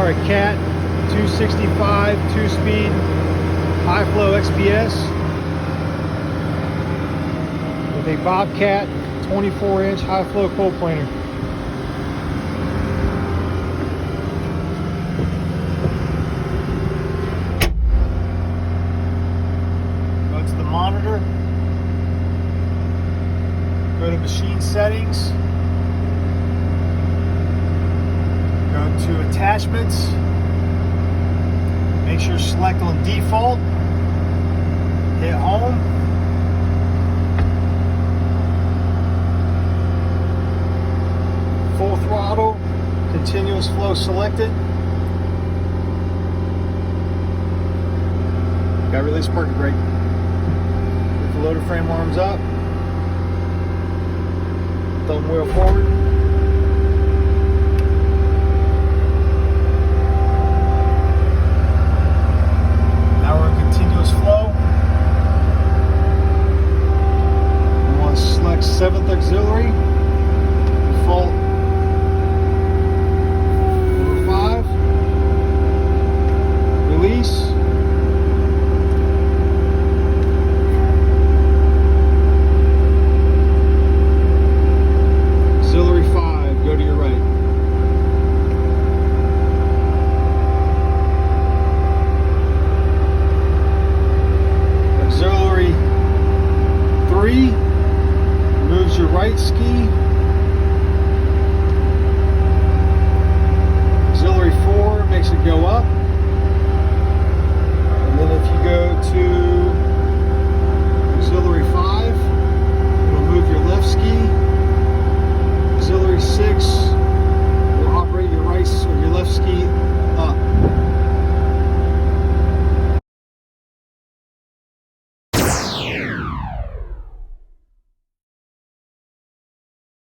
are a Cat 265 2-speed high flow XPS with a Bobcat 24-inch high flow cold planer. Go to the monitor, go to machine settings, go to attachments, make sure select on default, hit home, full throttle, continuous flow selected, got release parking brake, with the loader frame arms up, thumb wheel forward. Flow. We want to select 7th auxiliary, default number 5, release, auxiliary 5, go to your right. Auxiliary 3 moves your right ski